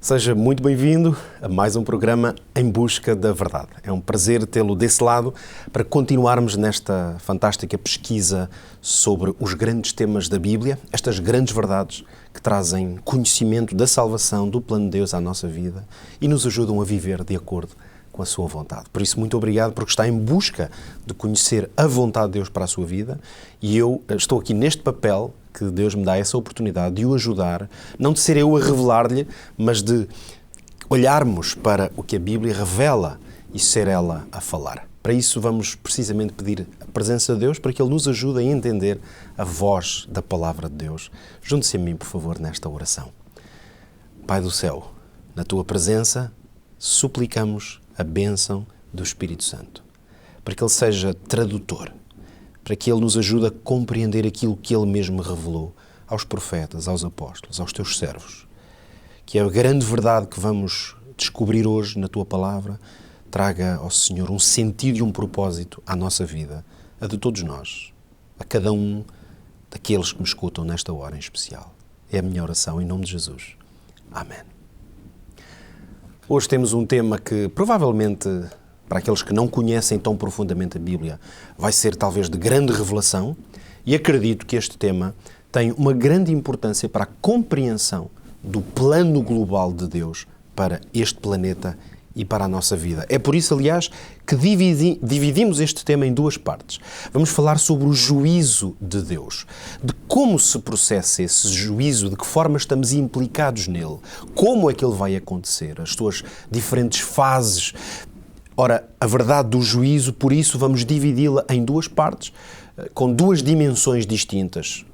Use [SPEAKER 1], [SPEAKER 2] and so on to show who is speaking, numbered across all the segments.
[SPEAKER 1] Seja muito bem-vindo a mais um programa Em Busca da Verdade. É um prazer tê-lo desse lado para continuarmos nesta fantástica pesquisa sobre os grandes temas da Bíblia, estas grandes verdades que trazem conhecimento da salvação, do plano de Deus à nossa vida e nos ajudam a viver de acordo com a sua vontade. Por isso, muito obrigado porque está em busca de conhecer a vontade de Deus para a sua vida e eu estou aqui neste papel que Deus me dá essa oportunidade de o ajudar, não de ser eu a revelar-lhe, mas de olharmos para o que a Bíblia revela e ser ela a falar. Para isso vamos precisamente pedir a presença de Deus para que Ele nos ajude a entender a voz da Palavra de Deus. Junte-se a mim, por favor, nesta oração. Pai do céu, na Tua presença, suplicamos a bênção do Espírito Santo, para que Ele seja tradutor, para que Ele nos ajude a compreender aquilo que Ele mesmo revelou aos profetas, aos apóstolos, aos Teus servos. Que a grande verdade que vamos descobrir hoje na Tua Palavra traga ao Senhor um sentido e um propósito à nossa vida, a de todos nós, a cada um daqueles que me escutam nesta hora em especial. É a minha oração em nome de Jesus. Amém. Hoje temos um tema que provavelmente, para aqueles que não conhecem tão profundamente a Bíblia, vai ser talvez de grande revelação e acredito que este tema tem uma grande importância para a compreensão do plano global de Deus para este planeta e para a nossa vida. É por isso, aliás, que dividimos este tema em duas partes. Vamos falar sobre o juízo de Deus, de como se processa esse juízo, de que forma estamos implicados nele, como é que ele vai acontecer, as suas diferentes fases. Ora, a verdade do juízo, por isso, vamos dividi-la em duas partes, com duas dimensões distintas.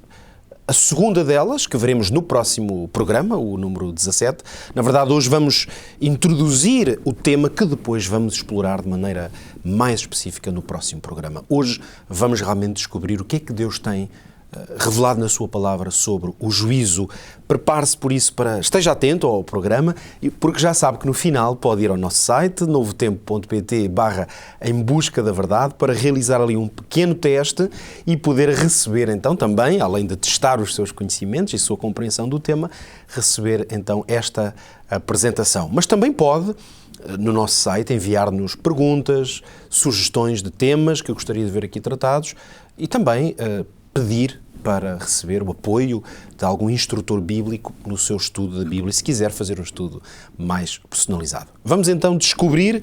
[SPEAKER 1] A segunda delas, que veremos no próximo programa, o número 17, na verdade hoje vamos introduzir o tema que depois vamos explorar de maneira mais específica no próximo programa. Hoje vamos realmente descobrir o que é que Deus tem revelado na sua palavra sobre o juízo. Prepare-se por isso esteja atento ao programa, porque já sabe que no final pode ir ao nosso site, novotempo.pt/em busca da verdade, para realizar ali um pequeno teste e poder receber então também, além de testar os seus conhecimentos e sua compreensão do tema, receber então esta apresentação. Mas também pode, no nosso site, enviar-nos perguntas, sugestões de temas que eu gostaria de ver aqui tratados e também pedir para receber o apoio de algum instrutor bíblico no seu estudo da Bíblia, se quiser fazer um estudo mais personalizado. Vamos então descobrir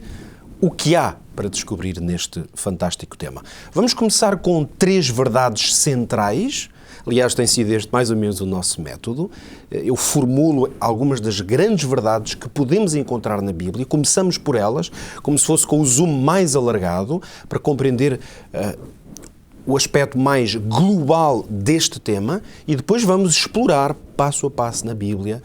[SPEAKER 1] o que há para descobrir neste fantástico tema. Vamos começar com 3 verdades centrais. Aliás, tem sido este mais ou menos o nosso método. Eu formulo algumas das grandes verdades que podemos encontrar na Bíblia. Começamos por elas, como se fosse com o zoom mais alargado, para compreender o aspecto mais global deste tema e depois vamos explorar passo a passo na Bíblia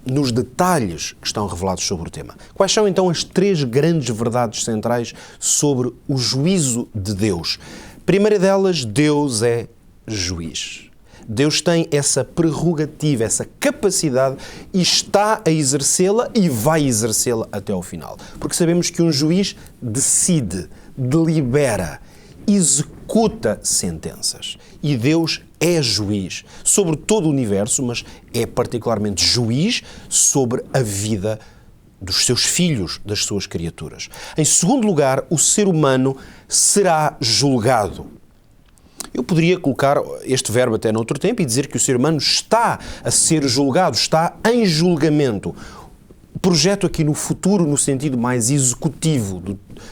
[SPEAKER 1] nos detalhes que estão revelados sobre o tema. Quais são então as 3 grandes verdades centrais sobre o juízo de Deus? Primeira delas, Deus é juiz. Deus tem essa prerrogativa, essa capacidade e está a exercê-la e vai exercê-la até ao final. Porque sabemos que um juiz decide, delibera, executa sentenças. E Deus é juiz sobre todo o universo, mas é particularmente juiz sobre a vida dos seus filhos, das suas criaturas. Em segundo lugar, o ser humano será julgado. Eu poderia colocar este verbo até noutro tempo e dizer que o ser humano está a ser julgado, está em julgamento. Projeto aqui no futuro, no sentido mais executivo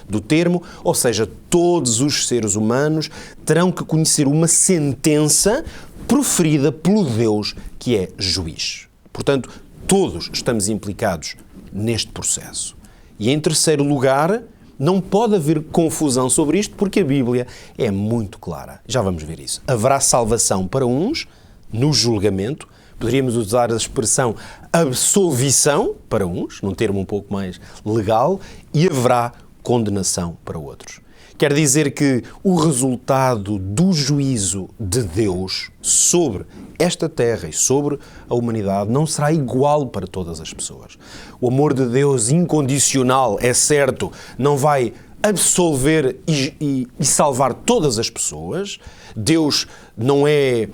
[SPEAKER 1] do termo, ou seja, todos os seres humanos terão que conhecer uma sentença proferida pelo Deus que é juiz. Portanto, todos estamos implicados neste processo. E em terceiro lugar, não pode haver confusão sobre isto porque a Bíblia é muito clara. Já vamos ver isso. Haverá salvação para uns no julgamento. Poderíamos usar a expressão absolvição para uns, num termo um pouco mais legal, e haverá condenação para outros. Quer dizer que o resultado do juízo de Deus sobre esta terra e sobre a humanidade não será igual para todas as pessoas. O amor de Deus incondicional, é certo, não vai absolver e salvar todas as pessoas. Deus não é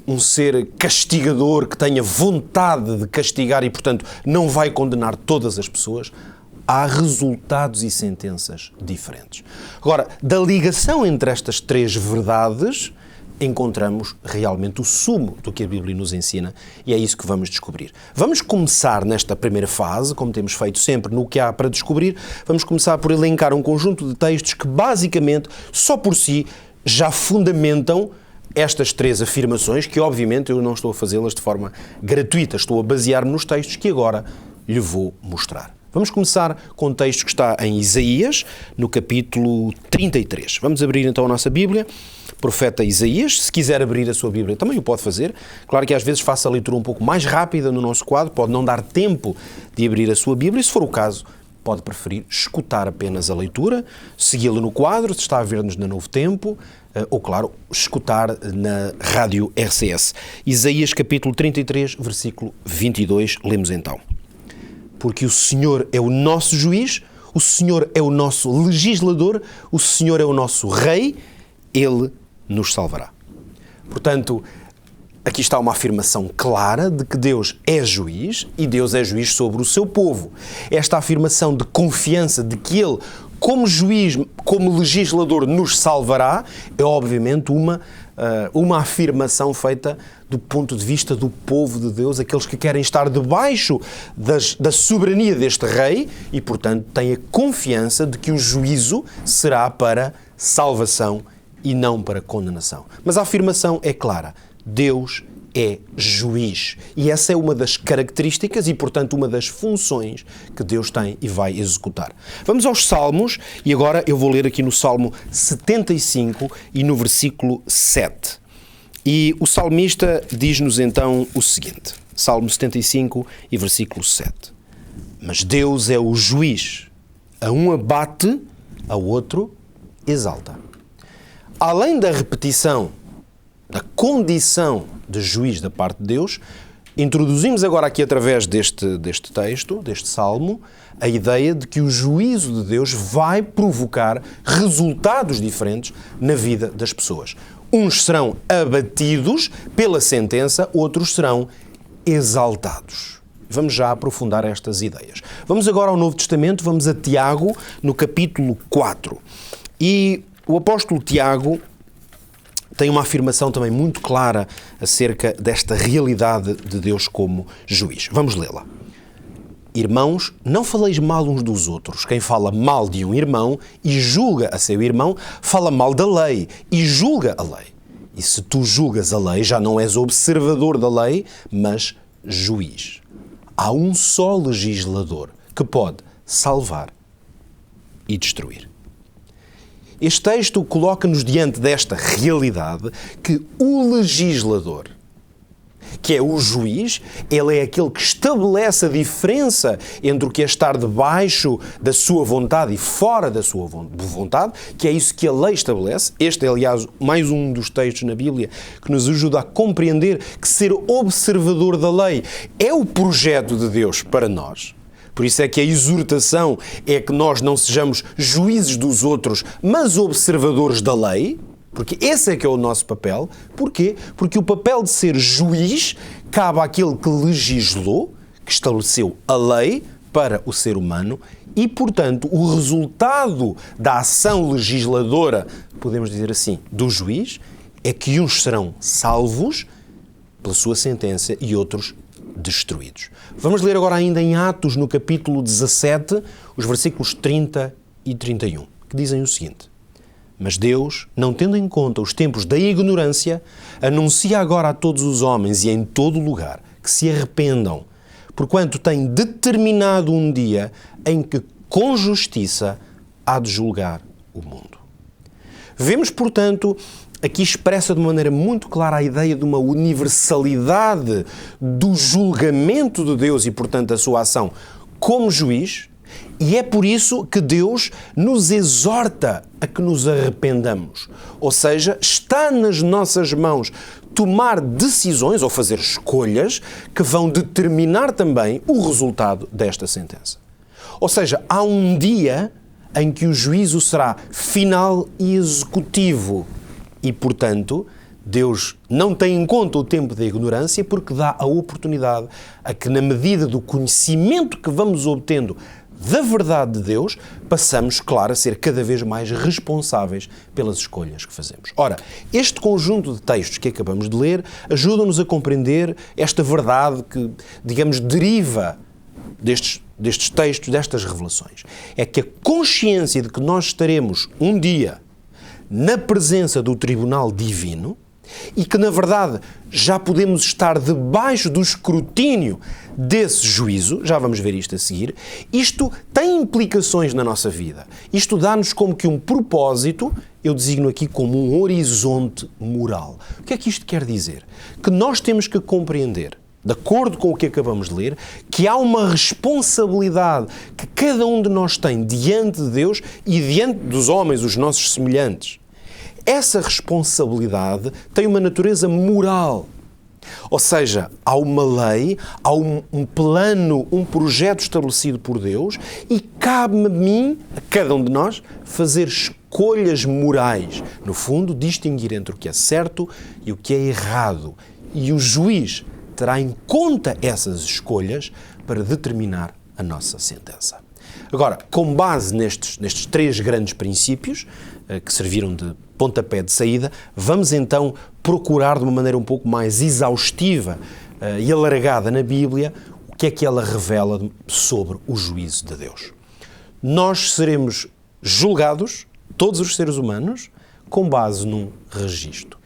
[SPEAKER 1] um ser castigador, que tenha vontade de castigar e, portanto, não vai condenar todas as pessoas, há resultados e sentenças diferentes. Agora, da ligação entre estas três verdades, encontramos realmente o sumo do que a Bíblia nos ensina e é isso que vamos descobrir. Vamos começar nesta primeira fase, como temos feito sempre no que há para descobrir, vamos começar por elencar um conjunto de textos que basicamente, só por si, já fundamentam estas três afirmações, que obviamente eu não estou a fazê-las de forma gratuita, estou a basear-me nos textos que agora lhe vou mostrar. Vamos começar com um texto que está em Isaías, no capítulo 33. Vamos abrir então a nossa Bíblia, profeta Isaías. Se quiser abrir a sua Bíblia, também o pode fazer. Claro que às vezes faça a leitura um pouco mais rápida no nosso quadro, pode não dar tempo de abrir a sua Bíblia, e se for o caso, pode preferir escutar apenas a leitura, segui-la no quadro, se está a ver-nos na Novo Tempo, ou, claro, escutar na rádio RCS. Isaías capítulo 33, versículo 22, lemos então. Porque o Senhor é o nosso juiz, o Senhor é o nosso legislador, o Senhor é o nosso rei, Ele nos salvará. Portanto, aqui está uma afirmação clara de que Deus é juiz e Deus é juiz sobre o seu povo. Esta afirmação de confiança de que Ele, como juiz, como legislador, nos salvará, é obviamente uma afirmação feita do ponto de vista do povo de Deus, aqueles que querem estar debaixo da soberania deste rei e, portanto, têm a confiança de que o juízo será para salvação e não para condenação. Mas a afirmação é clara. Deus é juiz. E essa é uma das características e, portanto, uma das funções que Deus tem e vai executar. Vamos aos Salmos e agora eu vou ler aqui no Salmo 75 e no versículo 7. E o salmista diz-nos então o seguinte, Salmo 75 e versículo 7. Mas Deus é o juiz, a um abate, ao outro exalta. Além da repetição da condição de juiz da parte de Deus, introduzimos agora aqui através deste texto, deste salmo, a ideia de que o juízo de Deus vai provocar resultados diferentes na vida das pessoas. Uns serão abatidos pela sentença, outros serão exaltados. Vamos já aprofundar estas ideias. Vamos agora ao Novo Testamento, vamos a Tiago, no capítulo 4. E o apóstolo Tiago tem uma afirmação também muito clara acerca desta realidade de Deus como juiz. Vamos lê-la. Irmãos, não faleis mal uns dos outros. Quem fala mal de um irmão e julga a seu irmão, fala mal da lei e julga a lei. E se tu julgas a lei, já não és observador da lei, mas juiz. Há um só legislador que pode salvar e destruir. Este texto coloca-nos diante desta realidade que o legislador, que é o juiz, ele é aquele que estabelece a diferença entre o que é estar debaixo da sua vontade e fora da sua vontade, que é isso que a lei estabelece. Este é, aliás, mais um dos textos na Bíblia que nos ajuda a compreender que ser observador da lei é o projeto de Deus para nós. Por isso é que a exortação é que nós não sejamos juízes dos outros, mas observadores da lei, porque esse é que é o nosso papel. Porquê? Porque o papel de ser juiz cabe àquele que legislou, que estabeleceu a lei para o ser humano e, portanto, o resultado da ação legisladora, podemos dizer assim, do juiz, é que uns serão salvos pela sua sentença e outros destruídos. Vamos ler agora ainda em Atos, no capítulo 17, os versículos 30 e 31, que dizem o seguinte. Mas Deus, não tendo em conta os tempos da ignorância, anuncia agora a todos os homens e em todo lugar que se arrependam, porquanto tem determinado um dia em que, com justiça, há de julgar o mundo. Vemos, portanto, aqui expressa de uma maneira muito clara a ideia de uma universalidade do julgamento de Deus e, portanto, a sua ação como juiz, e é por isso que Deus nos exorta a que nos arrependamos. Ou seja, está nas nossas mãos tomar decisões ou fazer escolhas que vão determinar também o resultado desta sentença. Ou seja, há um dia em que o juízo será final e executivo. E, portanto, Deus não tem em conta o tempo da ignorância porque dá a oportunidade a que, na medida do conhecimento que vamos obtendo da verdade de Deus, passamos, claro, a ser cada vez mais responsáveis pelas escolhas que fazemos. Ora, este conjunto de textos que acabamos de ler ajuda-nos a compreender esta verdade que, digamos, deriva destes textos, destas revelações. É que a consciência de que nós estaremos um dia na presença do tribunal divino e que, na verdade, já podemos estar debaixo do escrutínio desse juízo, já vamos ver isto a seguir, isto tem implicações na nossa vida. Isto dá-nos como que um propósito, eu designo aqui como um horizonte moral. O que é que isto quer dizer? Que nós temos que compreender, de acordo com o que acabamos de ler, que há uma responsabilidade que cada um de nós tem diante de Deus e diante dos homens, os nossos semelhantes. Essa responsabilidade tem uma natureza moral. Ou seja, há uma lei, há um plano, um projeto estabelecido por Deus e cabe-me a mim, a cada um de nós, fazer escolhas morais. No fundo, distinguir entre o que é certo e o que é errado. E o juiz terá em conta essas escolhas para determinar a nossa sentença. Agora, com base nestes três grandes princípios, que serviram de pontapé de saída, vamos então procurar de uma maneira um pouco mais exaustiva e alargada na Bíblia o que é que ela revela sobre o juízo de Deus. Nós seremos julgados, todos os seres humanos, com base num registro.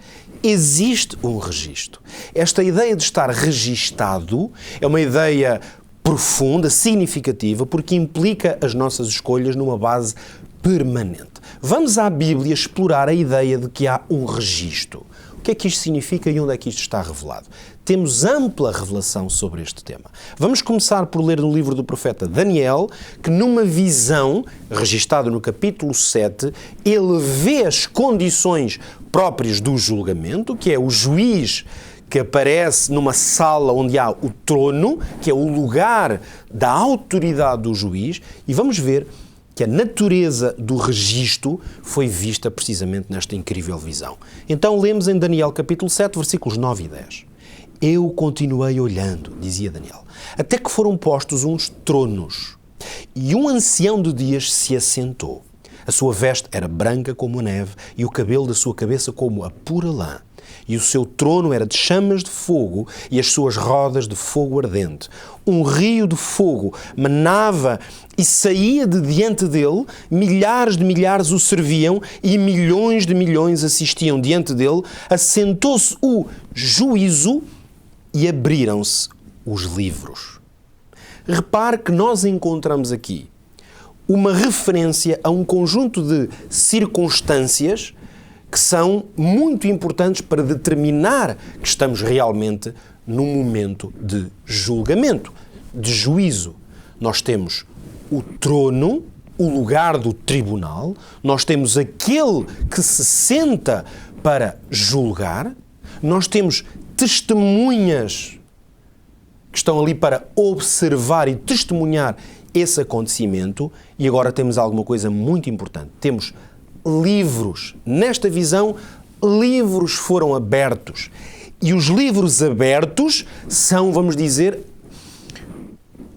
[SPEAKER 1] Existe um registro. Esta ideia de estar registado é uma ideia profunda, significativa, porque implica as nossas escolhas numa base permanente. Vamos à Bíblia explorar a ideia de que há um registro. O que é que isto significa e onde é que isto está revelado? Temos ampla revelação sobre este tema. Vamos começar por ler no livro do profeta Daniel, que numa visão, registada no capítulo 7, ele vê as condições próprias do julgamento, que é o juiz que aparece numa sala onde há o trono, que é o lugar da autoridade do juiz, e vamos ver que a natureza do registro foi vista precisamente nesta incrível visão. Então lemos em Daniel capítulo 7, versículos 9 e 10. Eu continuei olhando, dizia Daniel, até que foram postos uns tronos, e um ancião de dias se assentou. A sua veste era branca como a neve, e o cabelo da sua cabeça como a pura lã. E o seu trono era de chamas de fogo e as suas rodas de fogo ardente. Um rio de fogo manava e saía de diante dele, milhares de milhares o serviam e milhões de milhões assistiam diante dele. Assentou-se o juízo e abriram-se os livros. Repare que nós encontramos aqui uma referência a um conjunto de circunstâncias que são muito importantes para determinar que estamos realmente num momento de julgamento, de juízo. Nós temos o trono, o lugar do tribunal, nós temos aquele que se senta para julgar, nós temos testemunhas que estão ali para observar e testemunhar esse acontecimento e agora temos alguma coisa muito importante. Temos livros. Nesta visão, livros foram abertos. E os livros abertos são, vamos dizer,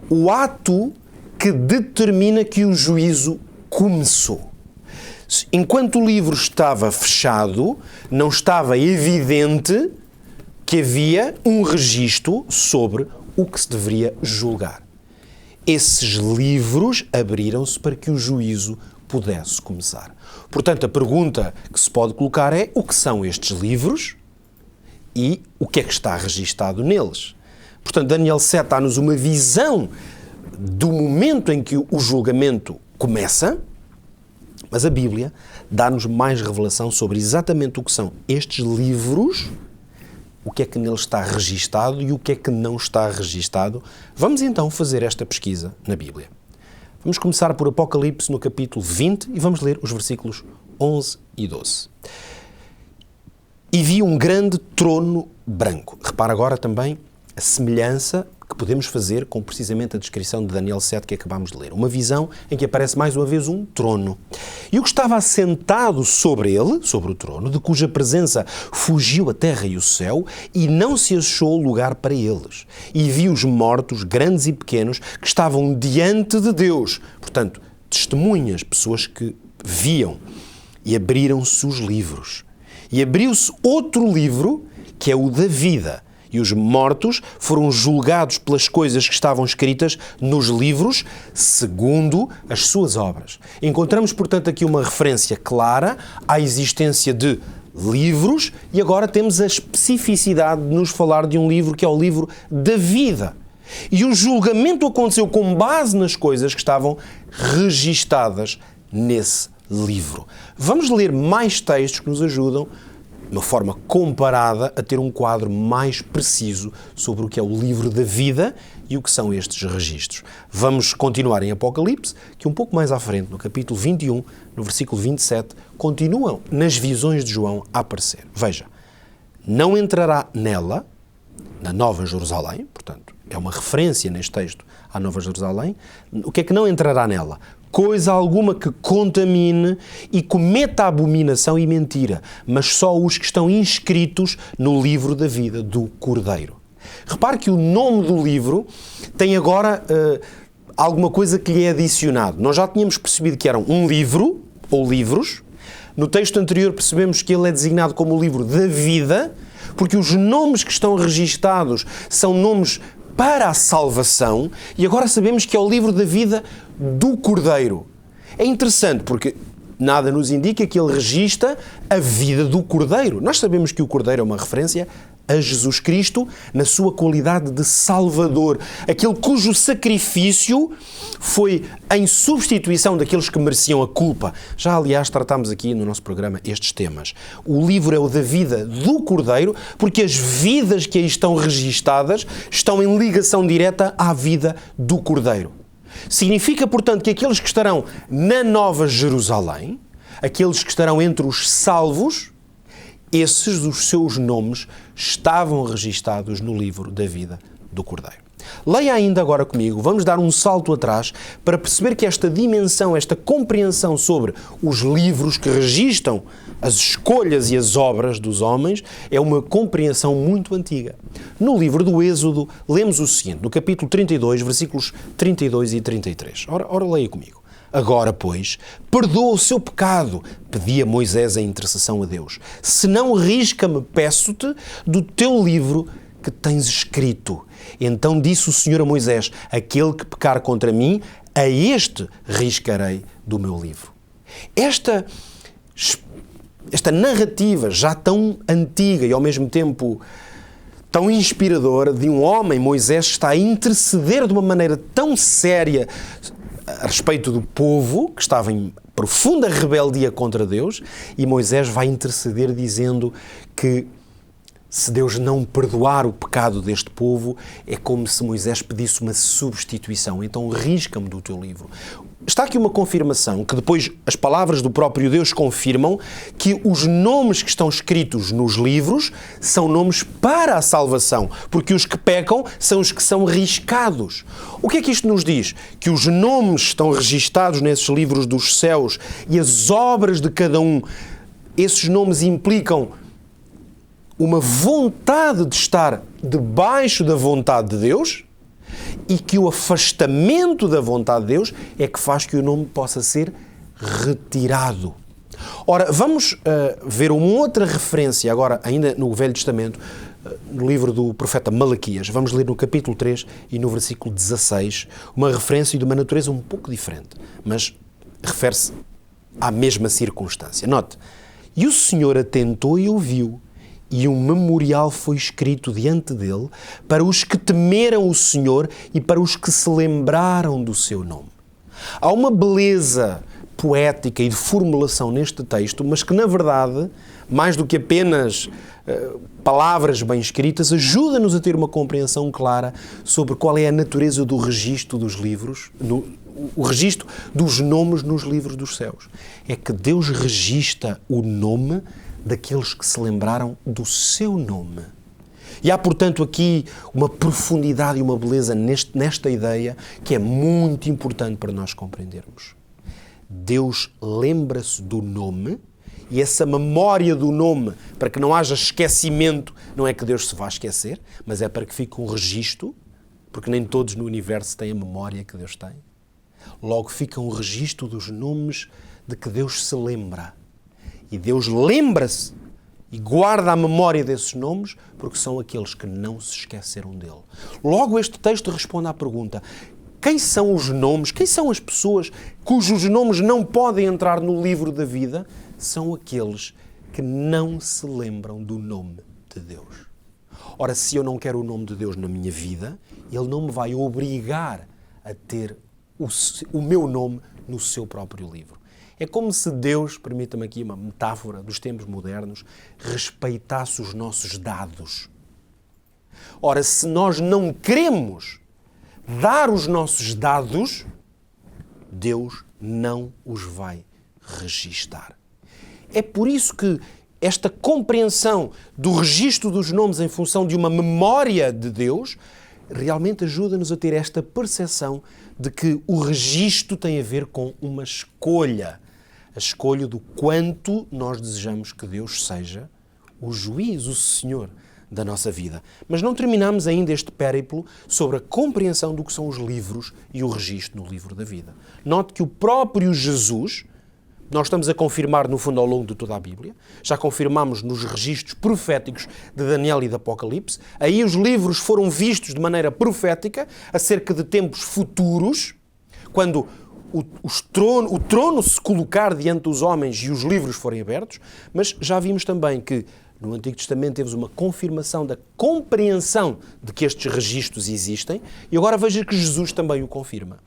[SPEAKER 1] o ato que determina que o juízo começou. Enquanto o livro estava fechado, não estava evidente que havia um registro sobre o que se deveria julgar. Esses livros abriram-se para que o juízo pudesse começar. Portanto, a pergunta que se pode colocar é: o que são estes livros e o que é que está registado neles? Portanto, Daniel 7 dá-nos uma visão do momento em que o julgamento começa, mas a Bíblia dá-nos mais revelação sobre exatamente o que são estes livros, o que é que neles está registado e o que é que não está registado. Vamos então fazer esta pesquisa na Bíblia. Vamos começar por Apocalipse no capítulo 20 e vamos ler os versículos 11 e 12. E vi um grande trono branco. Repara agora também a semelhança que podemos fazer com precisamente a descrição de Daniel 7 que acabámos de ler. Uma visão em que aparece mais uma vez um trono. E o que estava assentado sobre ele, sobre o trono, de cuja presença fugiu a terra e o céu, e não se achou lugar para eles. E vi os mortos, grandes e pequenos, que estavam diante de Deus. Portanto, testemunhas, pessoas que viam. E abriram-se os livros. E abriu-se outro livro, que é o da vida. E os mortos foram julgados pelas coisas que estavam escritas nos livros, segundo as suas obras. Encontramos, portanto, aqui uma referência clara à existência de livros e agora temos a especificidade de nos falar de um livro que é o livro da vida. E o julgamento aconteceu com base nas coisas que estavam registadas nesse livro. Vamos ler mais textos que nos ajudam de uma forma comparada a ter um quadro mais preciso sobre o que é o livro da vida e o que são estes registros. Vamos continuar em Apocalipse, que um pouco mais à frente, no capítulo 21, no versículo 27, continuam nas visões de João a aparecer. Veja, não entrará nela, na Nova Jerusalém, portanto, é uma referência neste texto à Nova Jerusalém. O que é que não entrará nela? Coisa alguma que contamine e cometa abominação e mentira, mas só os que estão inscritos no livro da vida do Cordeiro. Repare que o nome do livro tem agora alguma coisa que lhe é adicionado. Nós já tínhamos percebido que eram um livro, ou livros. No texto anterior percebemos que ele é designado como o livro da vida, porque os nomes que estão registados são nomes para a salvação, e agora sabemos que é o livro da vida do Cordeiro. É interessante porque nada nos indica que ele registra a vida do Cordeiro. Nós sabemos que o Cordeiro é uma referência a Jesus Cristo na sua qualidade de Salvador, aquele cujo sacrifício foi em substituição daqueles que mereciam a culpa. Já, aliás, tratámos aqui no nosso programa estes temas. O livro é o da vida do Cordeiro, porque as vidas que aí estão registadas estão em ligação direta à vida do Cordeiro. Significa, portanto, que aqueles que estarão na Nova Jerusalém, aqueles que estarão entre os salvos, esses, os seus nomes, estavam registados no livro da vida do Cordeiro. Leia ainda agora comigo, vamos dar um salto atrás para perceber que esta dimensão, esta compreensão sobre os livros que registram as escolhas e as obras dos homens é uma compreensão muito antiga. No livro do Êxodo, lemos o seguinte, no capítulo 32, versículos 32 e 33. Ora leia comigo. Agora, pois, perdoa o seu pecado, pedia Moisés a intercessão a Deus. Se não, risca-me, peço-te, do teu livro que tens escrito. Então disse o Senhor a Moisés, aquele que pecar contra mim, a este riscarei do meu livro. Esta narrativa já tão antiga e ao mesmo tempo tão inspiradora de um homem, Moisés, está a interceder de uma maneira tão séria a respeito do povo que estava em profunda rebeldia contra Deus, e Moisés vai interceder dizendo que se Deus não perdoar o pecado deste povo, é como se Moisés pedisse uma substituição. Então risca-me do teu livro. Está aqui uma confirmação, que depois as palavras do próprio Deus confirmam que os nomes que estão escritos nos livros são nomes para a salvação, porque os que pecam são os que são riscados. O que é que isto nos diz? Que os nomes estão registados nesses livros dos céus e as obras de cada um, esses nomes implicam uma vontade de estar debaixo da vontade de Deus, e que o afastamento da vontade de Deus é que faz que o nome possa ser retirado. Ora, vamos ver uma outra referência, agora ainda no Velho Testamento, no livro do profeta Malaquias. Vamos ler no capítulo 3 e no versículo 16, uma referência de uma natureza um pouco diferente, mas refere-se à mesma circunstância. Note, e o Senhor atentou e ouviu, e um memorial foi escrito diante dele para os que temeram o Senhor e para os que se lembraram do seu nome. Há uma beleza poética e de formulação neste texto, mas que, na verdade, mais do que apenas palavras bem escritas, ajuda-nos a ter uma compreensão clara sobre qual é a natureza do registro dos livros, o registro dos nomes nos livros dos céus. É que Deus registra o nome daqueles que se lembraram do seu nome. E há, portanto, aqui uma profundidade e uma beleza nesta ideia que é muito importante para nós compreendermos. Deus lembra-se do nome, e essa memória do nome, para que não haja esquecimento, não é que Deus se vá esquecer, mas é para que fique um registro, porque nem todos no universo têm a memória que Deus tem. Logo fica um registro dos nomes de que Deus se lembra. E Deus lembra-se e guarda a memória desses nomes, porque são aqueles que não se esqueceram dele. Logo este texto responde à pergunta: quem são os nomes, quem são as pessoas cujos nomes não podem entrar no livro da vida? São aqueles que não se lembram do nome de Deus. Ora, se eu não quero o nome de Deus na minha vida, Ele não me vai obrigar a ter o meu nome no seu próprio livro. É como se Deus, permita-me aqui uma metáfora dos tempos modernos, respeitasse os nossos dados. Ora, se nós não queremos dar os nossos dados, Deus não os vai registar. É por isso que esta compreensão do registro dos nomes em função de uma memória de Deus realmente ajuda-nos a ter esta percepção de que o registro tem a ver com uma escolha. A escolha do quanto nós desejamos que Deus seja o juiz, o Senhor da nossa vida. Mas não terminamos ainda este périplo sobre a compreensão do que são os livros e o registro no livro da vida. Note que o próprio Jesus, nós estamos a confirmar, no fundo, ao longo de toda a Bíblia. Já confirmamos nos registros proféticos de Daniel e de Apocalipse. Aí os livros foram vistos de maneira profética acerca de tempos futuros, quando o trono se colocar diante dos homens e os livros forem abertos. Mas já vimos também que no Antigo Testamento temos uma confirmação da compreensão de que estes registros existem. E agora veja que Jesus também o confirma.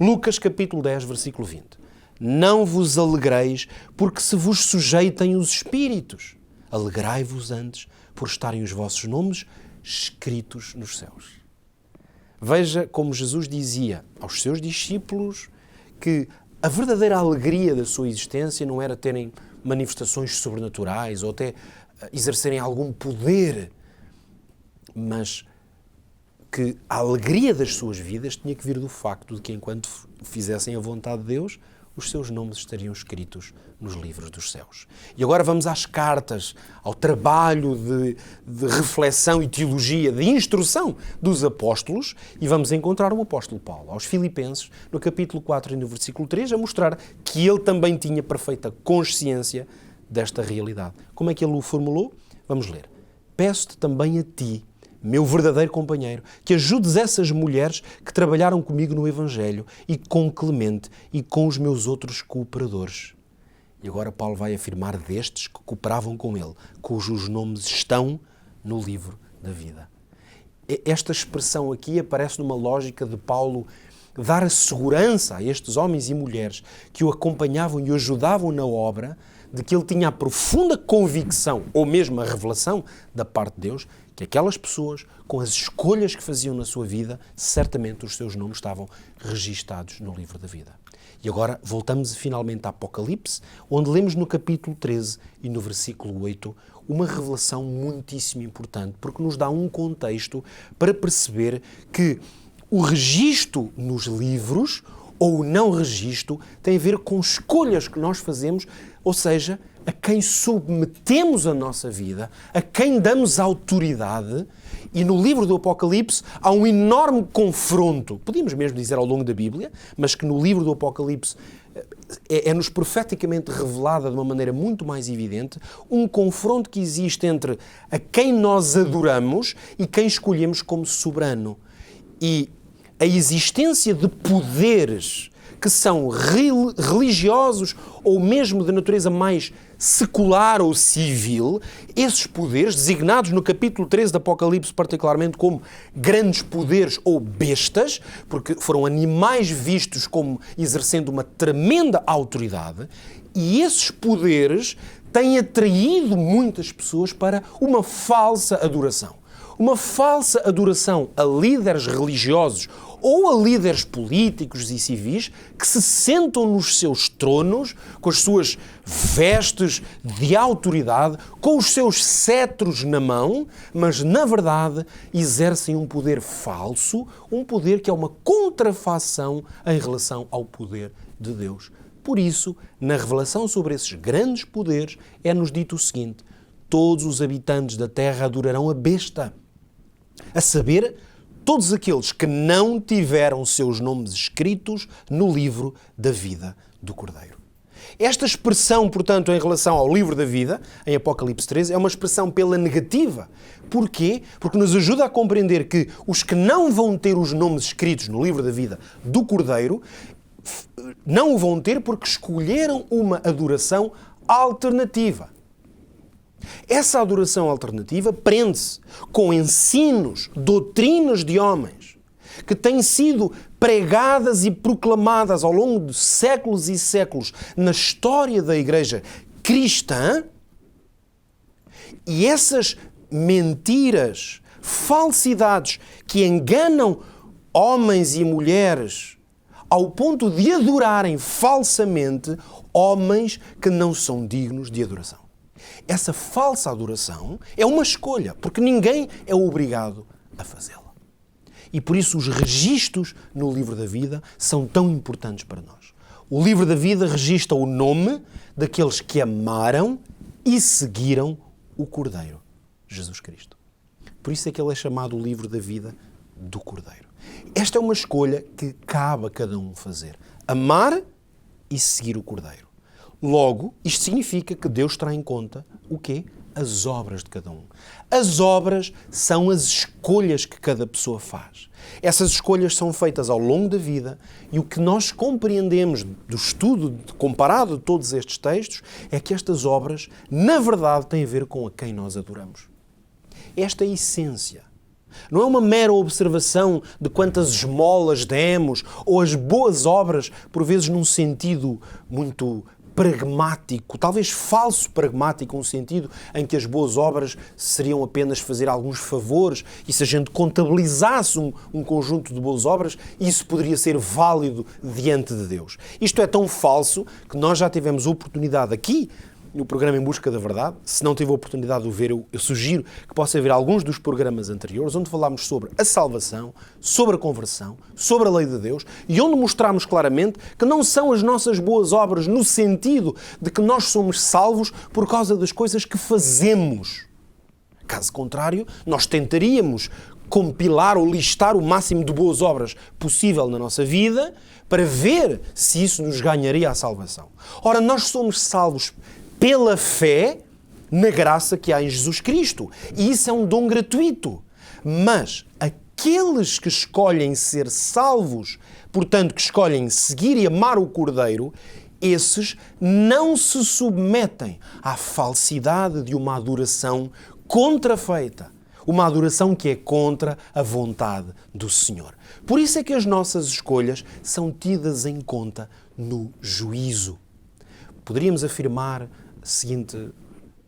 [SPEAKER 1] Lucas capítulo 10, versículo 20. Não vos alegreis porque se vos sujeitem os espíritos. Alegrai-vos antes por estarem os vossos nomes escritos nos céus. Veja como Jesus dizia aos seus discípulos que a verdadeira alegria da sua existência não era terem manifestações sobrenaturais ou até exercerem algum poder, mas que a alegria das suas vidas tinha que vir do facto de que enquanto fizessem a vontade de Deus, os seus nomes estariam escritos nos livros dos céus. E agora vamos às cartas, ao trabalho de reflexão e teologia, de instrução dos apóstolos, e vamos encontrar o apóstolo Paulo, aos Filipenses, no capítulo 4 e no versículo 3, a mostrar que ele também tinha perfeita consciência desta realidade. Como é que ele o formulou? Vamos ler. Peço-te também a ti, meu verdadeiro companheiro, que ajudes essas mulheres que trabalharam comigo no Evangelho e com Clemente e com os meus outros cooperadores. E agora Paulo vai afirmar destes que cooperavam com ele, cujos nomes estão no livro da vida. Esta expressão aqui aparece numa lógica de Paulo dar a segurança a estes homens e mulheres que o acompanhavam e o ajudavam na obra, de que ele tinha a profunda convicção, ou mesmo a revelação da parte de Deus, que aquelas pessoas, com as escolhas que faziam na sua vida, certamente os seus nomes estavam registados no livro da vida. E agora voltamos finalmente a Apocalipse, onde lemos no capítulo 13 e no versículo 8 uma revelação muitíssimo importante, porque nos dá um contexto para perceber que o registro nos livros, ou o não registro, tem a ver com escolhas que nós fazemos, ou seja, a quem submetemos a nossa vida, a quem damos autoridade. E no livro do Apocalipse há um enorme confronto, podíamos mesmo dizer ao longo da Bíblia, mas que no livro do Apocalipse é-nos profeticamente revelada de uma maneira muito mais evidente, um confronto que existe entre a quem nós adoramos e quem escolhemos como soberano. E a existência de poderes que são religiosos ou mesmo de natureza mais secular ou civil, esses poderes, designados no capítulo 13 do Apocalipse particularmente como grandes poderes ou bestas, porque foram animais vistos como exercendo uma tremenda autoridade, e esses poderes têm atraído muitas pessoas para uma falsa adoração. Uma falsa adoração a líderes religiosos ou a líderes políticos e civis que se sentam nos seus tronos, com as suas vestes de autoridade, com os seus cetros na mão, mas, na verdade, exercem um poder falso, um poder que é uma contrafação em relação ao poder de Deus. Por isso, na revelação sobre esses grandes poderes, é-nos dito o seguinte: todos os habitantes da terra adorarão a besta, a saber, todos aqueles que não tiveram seus nomes escritos no livro da vida do Cordeiro. Esta expressão, portanto, em relação ao livro da vida, em Apocalipse 13, é uma expressão pela negativa. Porquê? Porque nos ajuda a compreender que os que não vão ter os nomes escritos no livro da vida do Cordeiro não o vão ter porque escolheram uma adoração alternativa. Essa adoração alternativa prende-se com ensinos, doutrinas de homens que têm sido pregadas e proclamadas ao longo de séculos e séculos na história da Igreja cristã, e essas mentiras, falsidades que enganam homens e mulheres ao ponto de adorarem falsamente homens que não são dignos de adoração. Essa falsa adoração é uma escolha, porque ninguém é obrigado a fazê-la. E por isso os registros no livro da vida são tão importantes para nós. O livro da vida registra o nome daqueles que amaram e seguiram o Cordeiro, Jesus Cristo. Por isso é que ele é chamado o livro da vida do Cordeiro. Esta é uma escolha que cabe a cada um fazer. Amar e seguir o Cordeiro. Logo, isto significa que Deus terá em conta o quê? As obras de cada um. As obras são as escolhas que cada pessoa faz. Essas escolhas são feitas ao longo da vida e o que nós compreendemos do estudo comparado de todos estes textos é que estas obras, na verdade, têm a ver com a quem nós adoramos. Esta é a essência. Não é uma mera observação de quantas esmolas demos ou as boas obras, por vezes num sentido muito pragmático, talvez falso pragmático, um sentido em que as boas obras seriam apenas fazer alguns favores e se a gente contabilizasse um conjunto de boas obras, isso poderia ser válido diante de Deus. Isto é tão falso que nós já tivemos oportunidade aqui no programa Em Busca da Verdade. Se não teve a oportunidade de o ver, eu sugiro que possa ver alguns dos programas anteriores, onde falámos sobre a salvação, sobre a conversão, sobre a lei de Deus, e onde mostramos claramente que não são as nossas boas obras no sentido de que nós somos salvos por causa das coisas que fazemos. Caso contrário, nós tentaríamos compilar ou listar o máximo de boas obras possível na nossa vida para ver se isso nos ganharia a salvação. Ora, nós somos salvos pela fé na graça que há em Jesus Cristo. E isso é um dom gratuito. Mas aqueles que escolhem ser salvos, portanto, que escolhem seguir e amar o Cordeiro, esses não se submetem à falsidade de uma adoração contrafeita. Uma adoração que é contra a vontade do Senhor. Por isso é que as nossas escolhas são tidas em conta no juízo. Poderíamos afirmar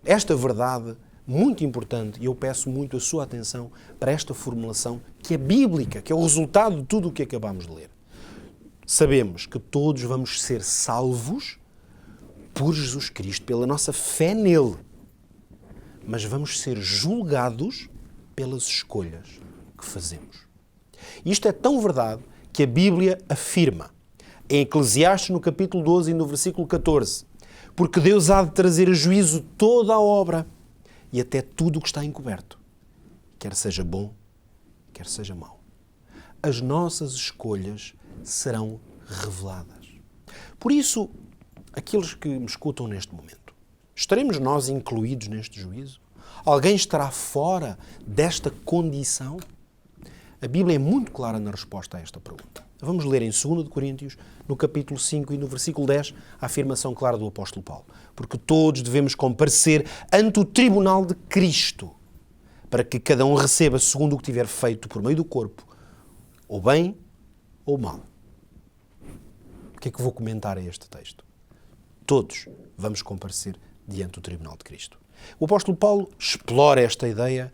[SPEAKER 1] esta verdade muito importante, e eu peço muito a sua atenção para esta formulação que é bíblica, que é o resultado de tudo o que acabamos de ler. Sabemos que todos vamos ser salvos por Jesus Cristo, pela nossa fé nele, mas vamos ser julgados pelas escolhas que fazemos. E isto é tão verdade que a Bíblia afirma, em Eclesiastes, no capítulo 12 e no versículo 14, porque Deus há de trazer a juízo toda a obra e até tudo o que está encoberto, quer seja bom, quer seja mau. As nossas escolhas serão reveladas. Por isso, aqueles que me escutam neste momento, estaremos nós incluídos neste juízo? Alguém estará fora desta condição? A Bíblia é muito clara na resposta a esta pergunta. Vamos ler em 2 Coríntios, no capítulo 5 e no versículo 10, a afirmação clara do apóstolo Paulo. Porque todos devemos comparecer ante o tribunal de Cristo, para que cada um receba segundo o que tiver feito por meio do corpo, ou bem ou mal. O que é que vou comentar a este texto? Todos vamos comparecer diante do tribunal de Cristo. O apóstolo Paulo explora esta ideia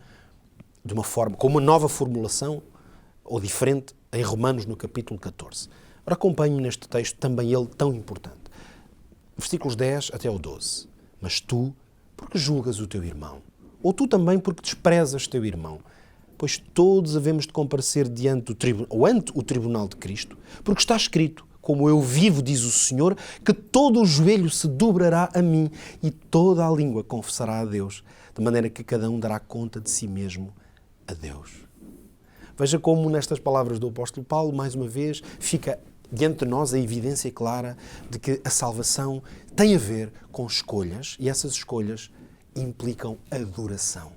[SPEAKER 1] de uma forma, com uma nova formulação, ou diferente, em Romanos, no capítulo 14. Ora, acompanhe-me neste texto, também ele tão importante. Versículos 10 até ao 12. Mas tu, porque julgas o teu irmão? Ou tu também porque desprezas teu irmão? Pois todos havemos de comparecer diante do ou ante o tribunal de Cristo, porque está escrito, como eu vivo, diz o Senhor, que todo o joelho se dobrará a mim e toda a língua confessará a Deus, de maneira que cada um dará conta de si mesmo a Deus. Veja como nestas palavras do apóstolo Paulo, mais uma vez, fica diante de nós a evidência clara de que a salvação tem a ver com escolhas e essas escolhas implicam adoração.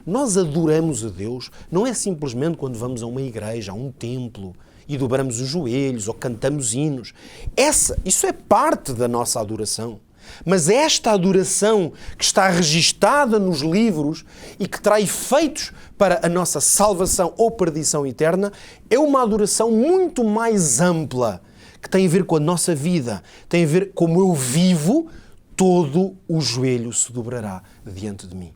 [SPEAKER 1] Nós adoramos a Deus não é simplesmente quando vamos a uma igreja, a um templo e dobramos os joelhos ou cantamos hinos. Isso é parte da nossa adoração. Mas esta adoração que está registada nos livros e que terá efeitos para a nossa salvação ou perdição eterna é uma adoração muito mais ampla, que tem a ver com a nossa vida, tem a ver como eu vivo, todo o joelho se dobrará diante de mim.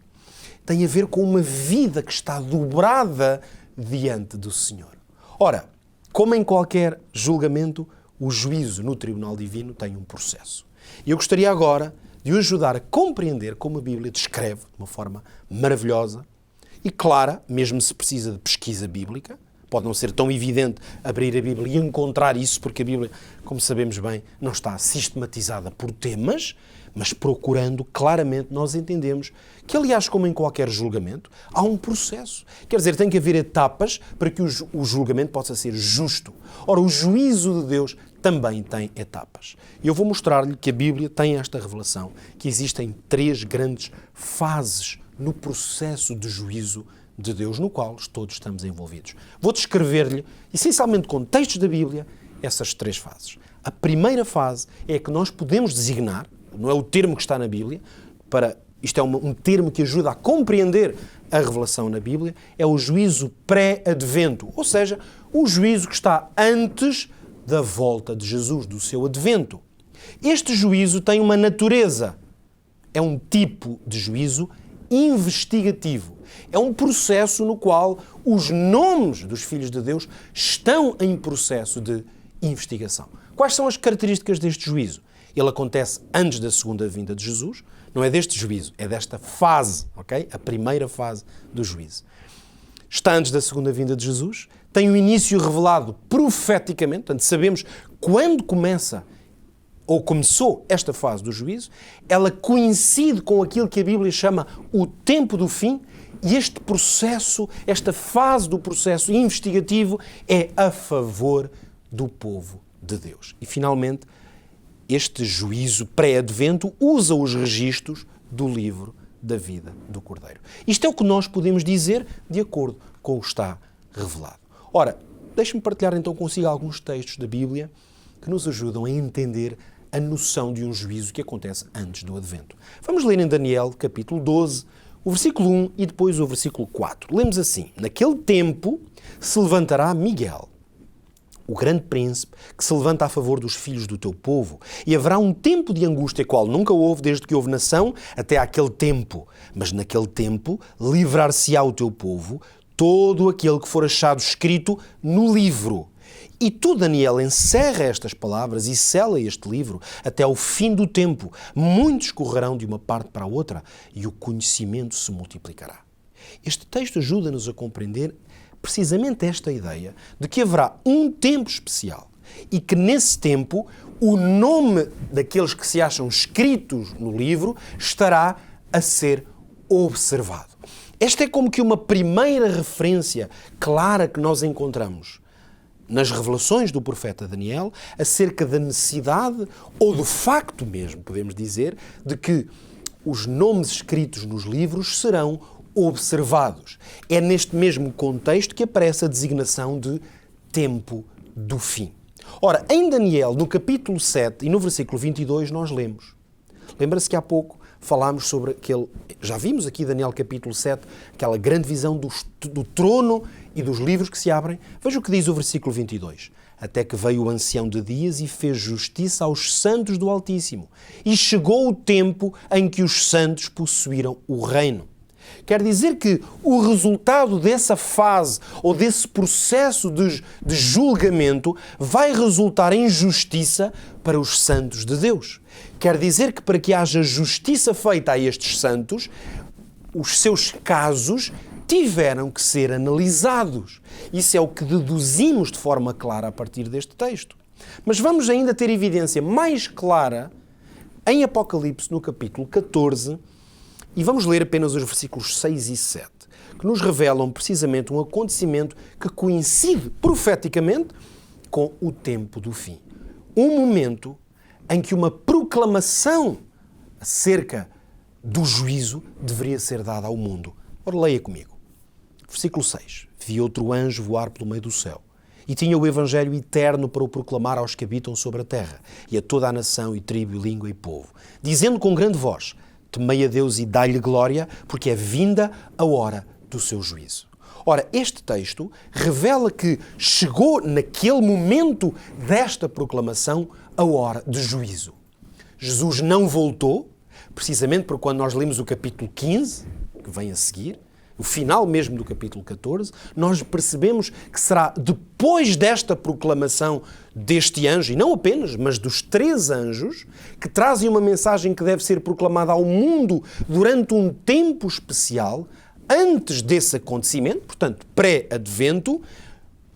[SPEAKER 1] Tem a ver com uma vida que está dobrada diante do Senhor. Ora, como em qualquer julgamento, o juízo no tribunal divino tem um processo. E eu gostaria agora de o ajudar a compreender como a Bíblia descreve, de uma forma maravilhosa e clara, mesmo se precisa de pesquisa bíblica. Pode não ser tão evidente abrir a Bíblia e encontrar isso, porque a Bíblia, como sabemos bem, não está sistematizada por temas, mas procurando claramente nós entendemos que, aliás, como em qualquer julgamento, há um processo. Quer dizer, tem que haver etapas para que o julgamento possa ser justo. Ora, o juízo de Deus também tem etapas. E eu vou mostrar-lhe que a Bíblia tem esta revelação, que existem 3 grandes fases no processo de juízo de Deus, no qual todos estamos envolvidos. Vou descrever-lhe, essencialmente com textos da Bíblia, essas 3 fases. A primeira fase é a que nós podemos designar, não é o termo que está na Bíblia, isto é um termo que ajuda a compreender a revelação na Bíblia, é o juízo pré-advento, ou seja, o juízo que está antes da volta de Jesus, do seu advento. Este juízo tem uma natureza, é um tipo de juízo investigativo. É um processo no qual os nomes dos filhos de Deus estão em processo de investigação. Quais são as características deste juízo? Ele acontece antes da segunda vinda de Jesus, não é deste juízo, é desta fase, ok? A primeira fase do juízo. Está antes da segunda vinda de Jesus, tem o início revelado profeticamente, portanto sabemos quando começa ou começou esta fase do juízo, ela coincide com aquilo que a Bíblia chama o tempo do fim, e este processo, esta fase do processo investigativo é a favor do povo de Deus. E finalmente, este juízo pré-advento usa os registros do livro da vida do Cordeiro. Isto é o que nós podemos dizer de acordo com o que está revelado. Ora, deixe-me partilhar então consigo alguns textos da Bíblia que nos ajudam a entender a noção de um juízo que acontece antes do Advento. Vamos ler em Daniel, capítulo 12, o versículo 1 e depois o versículo 4. Lemos assim: Naquele tempo se levantará Miguel, o grande príncipe, que se levanta a favor dos filhos do teu povo, e haverá um tempo de angústia qual nunca houve desde que houve nação até aquele tempo. Mas naquele tempo livrar-se-á o teu povo, todo aquele que for achado escrito no livro. E tu, Daniel, encerra estas palavras e sela este livro até ao fim do tempo. Muitos correrão de uma parte para a outra e o conhecimento se multiplicará. Este texto ajuda-nos a compreender precisamente esta ideia de que haverá um tempo especial e que nesse tempo o nome daqueles que se acham escritos no livro estará a ser observado. Esta é como que uma primeira referência clara que nós encontramos nas revelações do profeta Daniel acerca da necessidade, ou do facto mesmo, podemos dizer, de que os nomes escritos nos livros serão observados. É neste mesmo contexto que aparece a designação de tempo do fim. Ora, em Daniel, no capítulo 7 e no versículo 22, nós lemos. Lembra-se que há pouco falámos sobre aquele... Já vimos aqui, Daniel capítulo 7, aquela grande visão do trono e dos livros que se abrem. Veja o que diz o versículo 22. Até que veio o ancião de dias e fez justiça aos santos do Altíssimo. E chegou o tempo em que os santos possuíram o reino. Quer dizer que o resultado dessa fase ou desse processo de julgamento vai resultar em justiça para os santos de Deus. Quer dizer que para que haja justiça feita a estes santos, os seus casos tiveram que ser analisados. Isso é o que deduzimos de forma clara a partir deste texto. Mas vamos ainda ter evidência mais clara em Apocalipse, no capítulo 14, e vamos ler apenas os versículos 6 e 7, que nos revelam precisamente um acontecimento que coincide profeticamente com o tempo do fim. Um momento em que uma proclamação acerca do juízo deveria ser dada ao mundo. Ora, leia comigo. Versículo 6. Vi outro anjo voar pelo meio do céu e tinha o evangelho eterno para o proclamar aos que habitam sobre a terra e a toda a nação e tribo e língua e povo, dizendo com grande voz: temei a Deus e dai-lhe glória, porque é vinda a hora do seu juízo. Ora, este texto revela que chegou naquele momento desta proclamação a hora de juízo. Jesus não voltou, precisamente porque quando nós lemos o capítulo 15, que vem a seguir, o final mesmo do capítulo 14, nós percebemos que será depois desta proclamação deste anjo, e não apenas, mas dos 3 anjos, que trazem uma mensagem que deve ser proclamada ao mundo durante um tempo especial, antes desse acontecimento, portanto, pré-advento,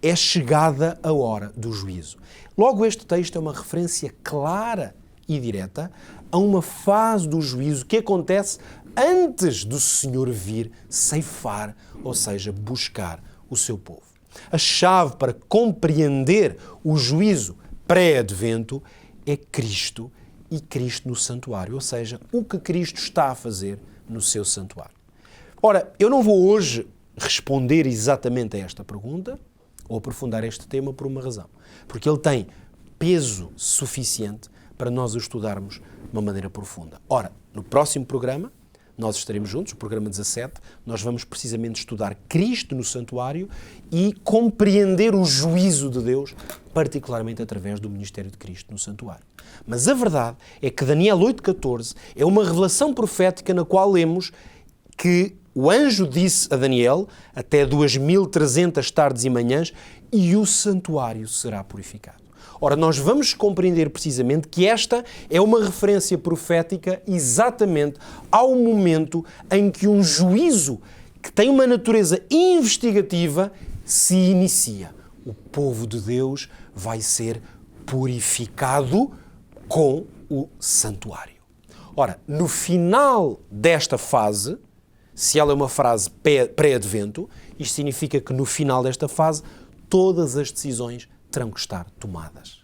[SPEAKER 1] é chegada a hora do juízo. Logo, este texto é uma referência clara e direta a uma fase do juízo que acontece antes do Senhor vir ceifar, ou seja, buscar o seu povo. A chave para compreender o juízo pré-advento é Cristo e Cristo no santuário, ou seja, o que Cristo está a fazer no seu santuário. Ora, eu não vou hoje responder exatamente a esta pergunta ou aprofundar este tema por uma razão, porque ele tem peso suficiente para nós o estudarmos de uma maneira profunda. Ora, no próximo programa, nós estaremos juntos, o programa 17, nós vamos precisamente estudar Cristo no santuário e compreender o juízo de Deus, particularmente através do ministério de Cristo no santuário. Mas a verdade é que Daniel 8,14 é uma revelação profética na qual lemos que o anjo disse a Daniel até 2300 tardes e manhãs e o santuário será purificado. Ora, nós vamos compreender precisamente que esta é uma referência profética exatamente ao momento em que um juízo que tem uma natureza investigativa se inicia. O povo de Deus vai ser purificado com o santuário. Ora, no final desta fase, se ela é uma fase pré-advento, isto significa que no final desta fase todas as decisões terão que estar tomadas.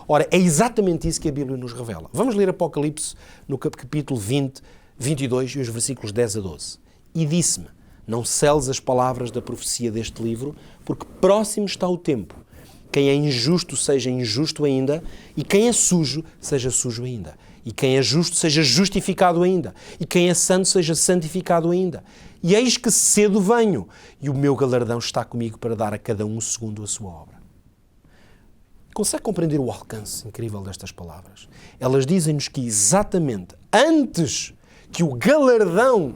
[SPEAKER 1] Ora, é exatamente isso que a Bíblia nos revela. Vamos ler Apocalipse no capítulo 20, 22 e os versículos 10 a 12. E disse-me: não seles as palavras da profecia deste livro, porque próximo está o tempo. Quem é injusto seja injusto ainda, e quem é sujo seja sujo ainda. E quem é justo seja justificado ainda, e quem é santo seja santificado ainda. E eis que cedo venho, e o meu galardão está comigo para dar a cada um segundo a sua obra. Consegue compreender o alcance incrível destas palavras? Elas dizem-nos que exatamente antes que o galardão,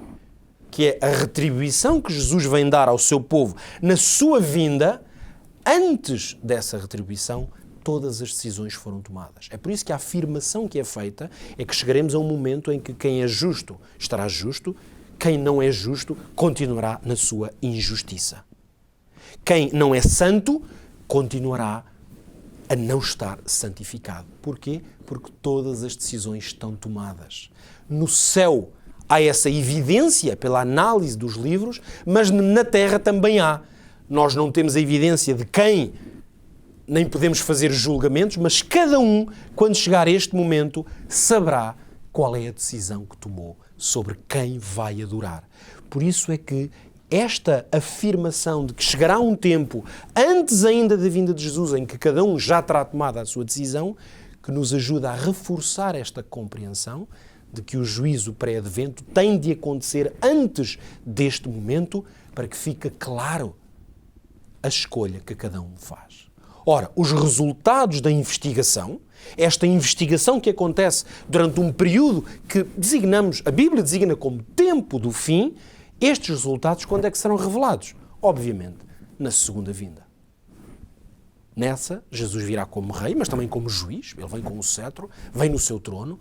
[SPEAKER 1] que é a retribuição que Jesus vem dar ao seu povo na sua vinda, antes dessa retribuição, todas as decisões foram tomadas. É por isso que a afirmação que é feita é que chegaremos a um momento em que quem é justo estará justo, quem não é justo continuará na sua injustiça. Quem não é santo continuará a não estar santificado. Porquê? Porque todas as decisões estão tomadas. No céu há essa evidência pela análise dos livros, mas na terra também há. Nós não temos a evidência de quem, nem podemos fazer julgamentos, mas cada um, quando chegar a este momento, saberá qual é a decisão que tomou sobre quem vai adorar. Por isso é que esta afirmação de que chegará um tempo, antes ainda da vinda de Jesus, em que cada um já terá tomado a sua decisão, que nos ajuda a reforçar esta compreensão de que o juízo pré-advento tem de acontecer antes deste momento, para que fique claro a escolha que cada um faz. Ora, os resultados da investigação, esta investigação que acontece durante um período que a Bíblia designa como tempo do fim, estes resultados quando é que serão revelados? Obviamente, na segunda vinda. Nessa, Jesus virá como rei, mas também como juiz, ele vem com o cetro, vem no seu trono,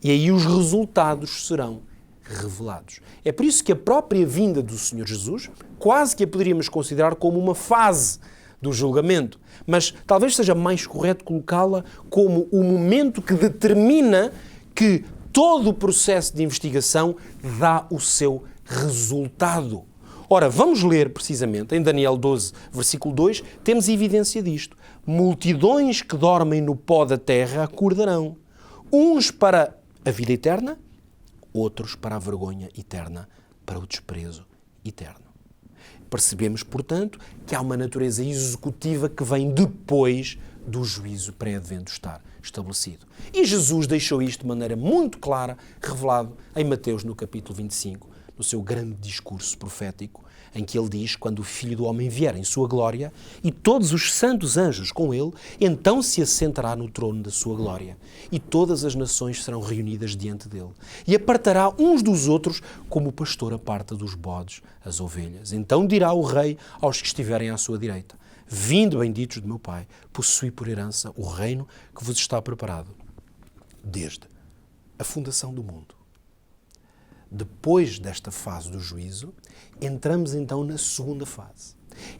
[SPEAKER 1] e aí os resultados serão revelados. É por isso que a própria vinda do Senhor Jesus, quase que a poderíamos considerar como uma fase do julgamento, mas talvez seja mais correto colocá-la como o momento que determina que todo o processo de investigação dá o seu resultado. Ora, vamos ler precisamente, em Daniel 12, versículo 2, temos evidência disto. Multidões que dormem no pó da terra acordarão, uns para a vida eterna, outros para a vergonha eterna, para o desprezo eterno. Percebemos, portanto, que há uma natureza executiva que vem depois do juízo pré-advento estar estabelecido. E Jesus deixou isto de maneira muito clara, revelado em Mateus, no capítulo 25, no seu grande discurso profético, em que ele diz, quando o Filho do Homem vier em sua glória e todos os santos anjos com ele, então se assentará no trono da sua glória e todas as nações serão reunidas diante dele e apartará uns dos outros como o pastor aparta dos bodes as ovelhas. Então dirá o rei aos que estiverem à sua direita: vinde, benditos de meu Pai, possui por herança o reino que vos está preparado desde a fundação do mundo. Depois desta fase do juízo, entramos então na segunda fase.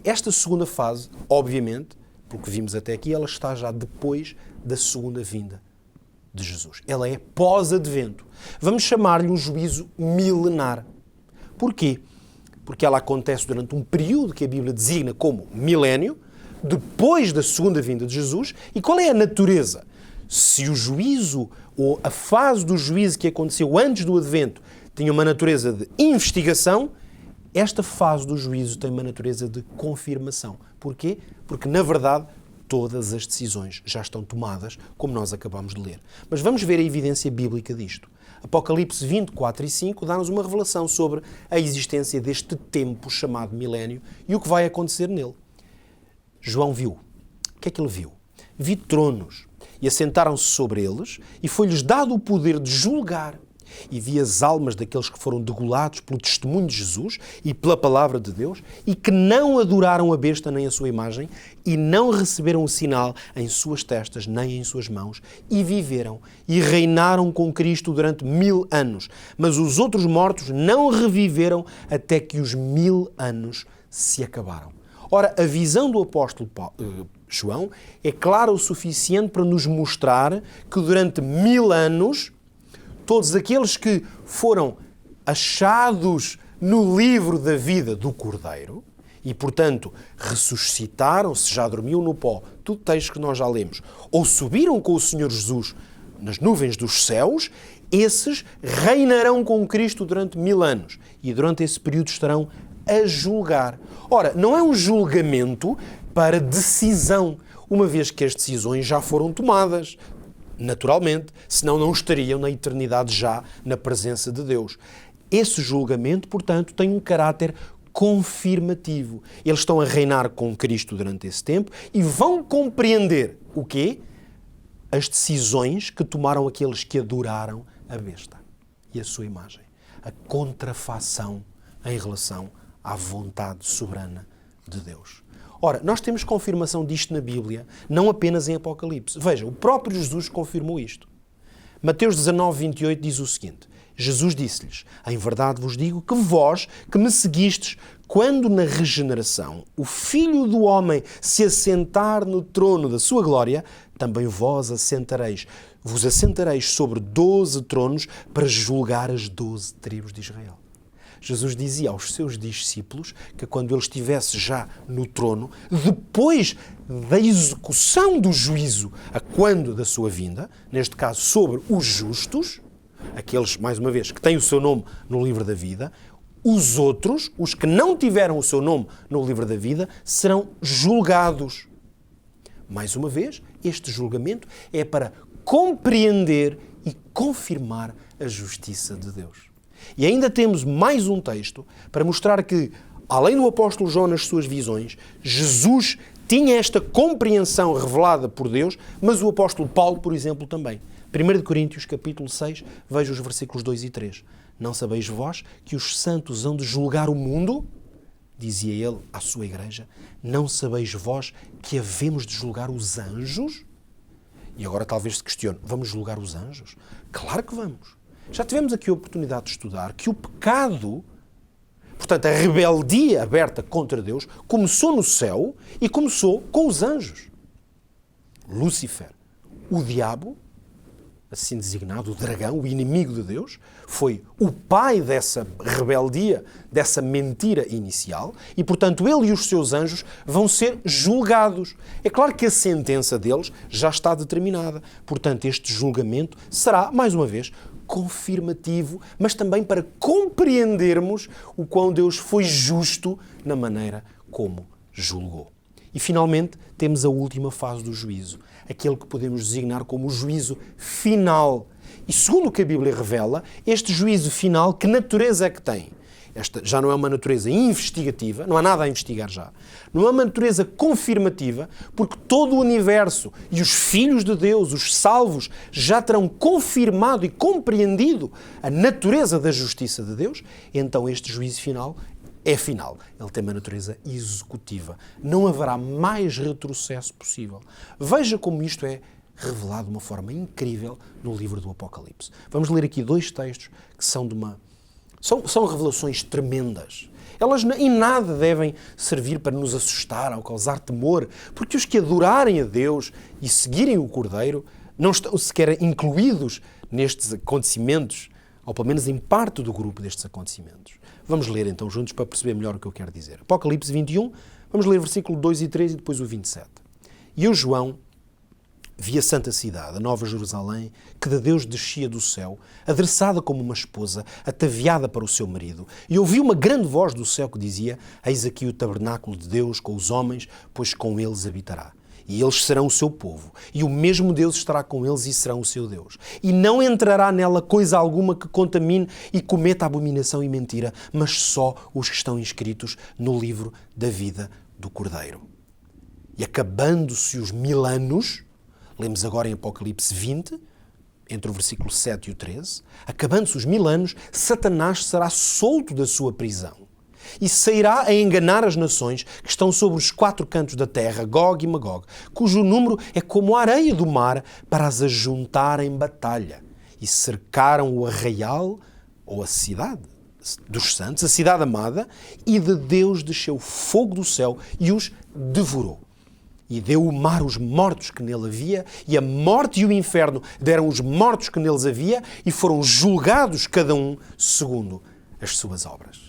[SPEAKER 1] Esta segunda fase, obviamente, pelo que vimos até aqui, ela está já depois da segunda vinda de Jesus. Ela é pós-advento. Vamos chamar-lhe um juízo milenar. Porquê? Porque ela acontece durante um período que a Bíblia designa como milénio, depois da segunda vinda de Jesus. E qual é a natureza? Se o juízo, ou a fase do juízo que aconteceu antes do advento, tinha uma natureza de investigação, esta fase do juízo tem uma natureza de confirmação. Porquê? Porque, na verdade, todas as decisões já estão tomadas, como nós acabamos de ler. Mas vamos ver a evidência bíblica disto. Apocalipse 24 e 5 dá-nos uma revelação sobre a existência deste tempo chamado milénio e o que vai acontecer nele. João viu. O que é que ele viu? Viu tronos e assentaram-se sobre eles e foi-lhes dado o poder de julgar. E vi as almas daqueles que foram degolados pelo testemunho de Jesus e pela palavra de Deus e que não adoraram a besta nem a sua imagem e não receberam o sinal em suas testas nem em suas mãos e viveram e reinaram com Cristo durante 1000 anos. Mas os outros mortos não reviveram até que os 1000 anos se acabaram. Ora, a visão do apóstolo João é clara o suficiente para nos mostrar que durante 1000 anos todos aqueles que foram achados no livro da vida do Cordeiro e, portanto, ressuscitaram, se já dormiam no pó, tudo texto que nós já lemos, ou subiram com o Senhor Jesus nas nuvens dos céus, esses reinarão com Cristo durante 1000 anos e durante esse período estarão a julgar. Ora, não é um julgamento para decisão, uma vez que as decisões já foram tomadas. Naturalmente, senão não estariam na eternidade já na presença de Deus. Esse julgamento, portanto, tem um caráter confirmativo. Eles estão a reinar com Cristo durante esse tempo e vão compreender o quê? As decisões que tomaram aqueles que adoraram a besta e a sua imagem. A contrafação em relação à vontade soberana de Deus. Ora, nós temos confirmação disto na Bíblia, não apenas em Apocalipse. Veja, o próprio Jesus confirmou isto. Mateus 19, 28 diz o seguinte: Jesus disse-lhes: em verdade vos digo que vós, que me seguistes, quando na regeneração o Filho do Homem se assentar no trono da sua glória, também vos assentareis sobre 12 tronos para julgar as 12 tribos de Israel. Jesus dizia aos seus discípulos que quando ele estivesse já no trono, depois da execução do juízo, a quando da sua vinda, neste caso sobre os justos, aqueles, mais uma vez, que têm o seu nome no livro da vida, os outros, os que não tiveram o seu nome no livro da vida, serão julgados. Mais uma vez, este julgamento é para compreender e confirmar a justiça de Deus. E ainda temos mais um texto para mostrar que, além do apóstolo João nas suas visões, Jesus tinha esta compreensão revelada por Deus, mas o apóstolo Paulo, por exemplo, também. 1 Coríntios, capítulo 6, veja os versículos 2 e 3. Não sabeis vós que os santos hão de julgar o mundo? Dizia ele à sua igreja. Não sabeis vós que havemos de julgar os anjos? E agora talvez se questione, vamos julgar os anjos? Claro que vamos. Já tivemos aqui a oportunidade de estudar que o pecado, portanto, a rebeldia aberta contra Deus, começou no céu e começou com os anjos. Lúcifer, o diabo, assim designado, o dragão, o inimigo de Deus, foi o pai dessa rebeldia, dessa mentira inicial, e, portanto, ele e os seus anjos vão ser julgados. É claro que a sentença deles já está determinada. Portanto, este julgamento será, mais uma vez, confirmativo, mas também para compreendermos o quão Deus foi justo na maneira como julgou. E, finalmente, temos a última fase do juízo, aquele que podemos designar como o juízo final. E, segundo o que a Bíblia revela, este juízo final, que natureza é que tem? Esta já não é uma natureza investigativa, não há nada a investigar já. Não é uma natureza confirmativa, porque todo o universo e os filhos de Deus, os salvos, já terão confirmado e compreendido a natureza da justiça de Deus. Então este juízo final é final. Ele tem uma natureza executiva. Não haverá mais retrocesso possível. Veja como isto é revelado de uma forma incrível no livro do Apocalipse. Vamos ler aqui 2 textos que são são revelações tremendas. Elas em nada devem servir para nos assustar ou causar temor, porque os que adorarem a Deus e seguirem o Cordeiro não estão sequer incluídos nestes acontecimentos, ou pelo menos em parte do grupo destes acontecimentos. Vamos ler então juntos para perceber melhor o que eu quero dizer. Apocalipse 21, vamos ler versículo 2 e 3 e depois o 27. E eu, João, vi a santa cidade, a Nova Jerusalém, que de Deus descia do céu, adereçada como uma esposa, ataviada para o seu marido. E ouvi uma grande voz do céu que dizia: eis aqui o tabernáculo de Deus com os homens, pois com eles habitará. E eles serão o seu povo, e o mesmo Deus estará com eles e serão o seu Deus. E não entrará nela coisa alguma que contamine e cometa abominação e mentira, mas só os que estão inscritos no livro da vida do Cordeiro. E acabando-se os 1000 anos, lemos agora em Apocalipse 20, entre o versículo 7 e o 13, acabando-se os 1000 anos, Satanás será solto da sua prisão e sairá a enganar as nações que estão sobre os 4 cantos da terra, Gog e Magog, cujo número é como a areia do mar, para as ajuntar em batalha. E cercaram o arraial, ou a cidade dos santos, a cidade amada, e de Deus desceu fogo do céu e os devorou. E deu o mar os mortos que nele havia, e a morte e o inferno deram os mortos que neles havia, e foram julgados cada um segundo as suas obras.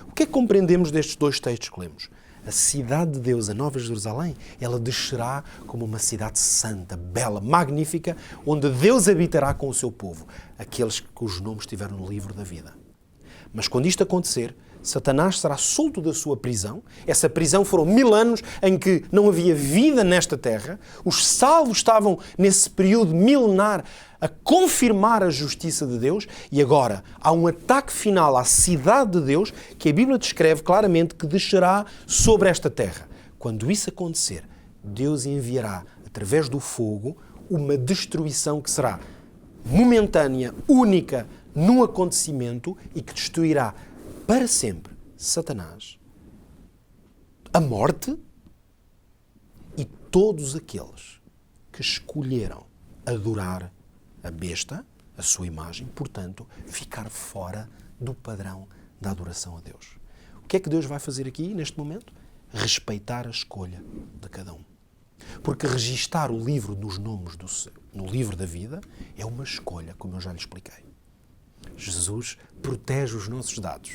[SPEAKER 1] O que é que compreendemos destes 2 textos que lemos? A cidade de Deus, a Nova Jerusalém, ela descerá como uma cidade santa, bela, magnífica, onde Deus habitará com o seu povo, aqueles cujos nomes estiveram no livro da vida. Mas quando isto acontecer, Satanás será solto da sua prisão. Essa prisão foram 1000 anos em que não havia vida nesta terra. Os salvos estavam nesse período milenar a confirmar a justiça de Deus, e agora há um ataque final à cidade de Deus que a Bíblia descreve claramente que descerá sobre esta terra. Quando isso acontecer, Deus enviará, através do fogo, uma destruição que será momentânea, única, num acontecimento, e que destruirá para sempre Satanás, a morte e todos aqueles que escolheram adorar a besta, a sua imagem, portanto, ficar fora do padrão da adoração a Deus. O que é que Deus vai fazer aqui, neste momento? Respeitar a escolha de cada um. Porque registar o livro dos nomes no livro da vida é uma escolha, como eu já lhe expliquei. Jesus protege os nossos dados.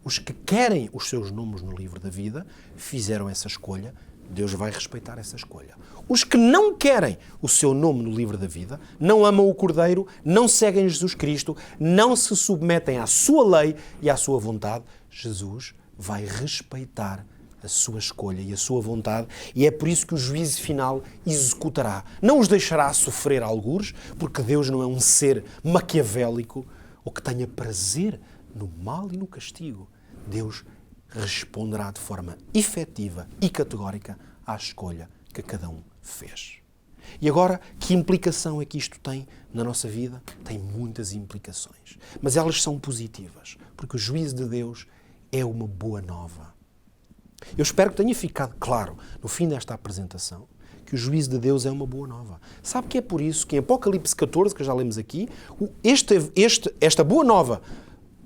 [SPEAKER 1] Os que querem os seus nomes no livro da vida fizeram essa escolha, Deus vai respeitar essa escolha. Os que não querem o seu nome no livro da vida, não amam o Cordeiro, não seguem Jesus Cristo, não se submetem à sua lei e à sua vontade, Jesus vai respeitar a sua escolha e a sua vontade, e é por isso que o juízo final executará. Não os deixará sofrer algures, porque Deus não é um ser maquiavélico ou que tenha prazer no mal e no castigo. Deus responderá de forma efetiva e categórica à escolha que cada um fez. E agora, que implicação é que isto tem na nossa vida? Tem muitas implicações. Mas elas são positivas, porque o juízo de Deus é uma boa nova. Eu espero que tenha ficado claro, no fim desta apresentação, que o juízo de Deus é uma boa nova. Sabe que é por isso que em Apocalipse 14, que já lemos aqui, esta boa nova,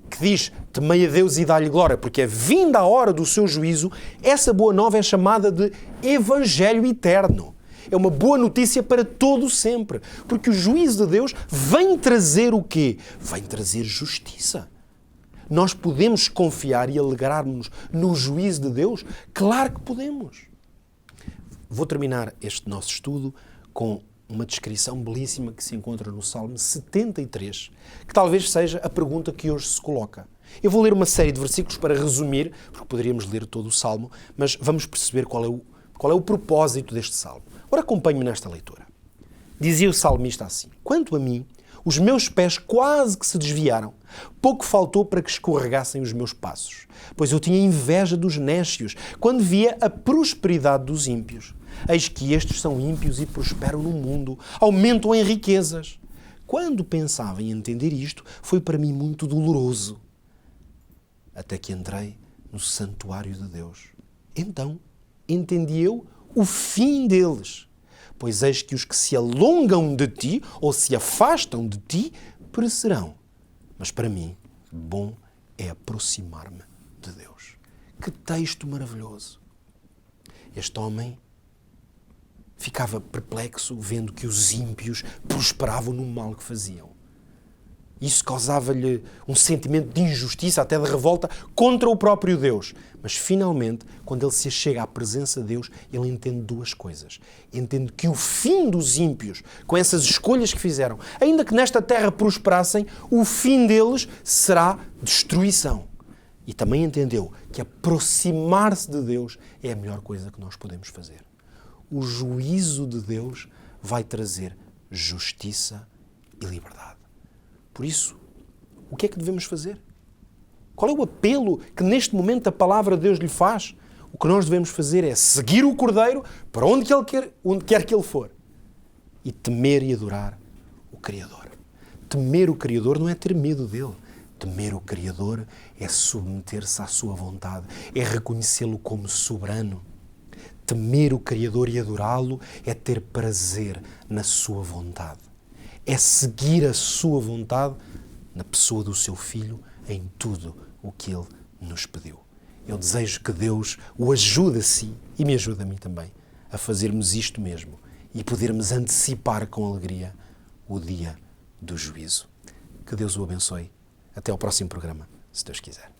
[SPEAKER 1] que diz, temei a Deus e dá-lhe glória, porque é vinda a hora do seu juízo, essa boa nova é chamada de Evangelho Eterno. É uma boa notícia para todo sempre, porque o juízo de Deus vem trazer o quê? Vem trazer justiça. Nós podemos confiar e alegrar-nos no juízo de Deus? Claro que podemos. Vou terminar este nosso estudo com uma descrição belíssima que se encontra no Salmo 73, que talvez seja a pergunta que hoje se coloca. Eu vou ler uma série de versículos para resumir, porque poderíamos ler todo o Salmo, mas vamos perceber qual é o propósito deste Salmo. Ora, acompanhe-me nesta leitura. Dizia o salmista assim: quanto a mim, os meus pés quase que se desviaram. Pouco faltou para que escorregassem os meus passos, pois eu tinha inveja dos nécios, quando via a prosperidade dos ímpios. Eis que estes são ímpios e prosperam no mundo, aumentam em riquezas. Quando pensava em entender isto, foi para mim muito doloroso, até que entrei no santuário de Deus. Então entendi eu o fim deles, pois eis que os que se alongam de ti, ou se afastam de ti, perecerão. Mas para mim, bom é aproximar-me de Deus. Que texto maravilhoso! Este homem ficava perplexo vendo que os ímpios prosperavam no mal que faziam. Isso causava-lhe um sentimento de injustiça, até de revolta, contra o próprio Deus. Mas, finalmente, quando ele se achega à presença de Deus, ele entende duas coisas. Entende que o fim dos ímpios, com essas escolhas que fizeram, ainda que nesta terra prosperassem, o fim deles será destruição. E também entendeu que aproximar-se de Deus é a melhor coisa que nós podemos fazer. O juízo de Deus vai trazer justiça e liberdade. Por isso, o que é que devemos fazer? Qual é o apelo que neste momento a palavra de Deus lhe faz? O que nós devemos fazer é seguir o Cordeiro para onde quer que ele for e temer e adorar o Criador. Temer o Criador não é ter medo dele. Temer o Criador é submeter-se à sua vontade, é reconhecê-lo como soberano. Temer o Criador e adorá-lo é ter prazer na sua vontade. É seguir a sua vontade na pessoa do seu Filho em tudo o que ele nos pediu. Eu desejo que Deus o ajude a si e me ajude a mim também a fazermos isto mesmo e podermos antecipar com alegria o dia do juízo. Que Deus o abençoe. Até ao próximo programa, se Deus quiser.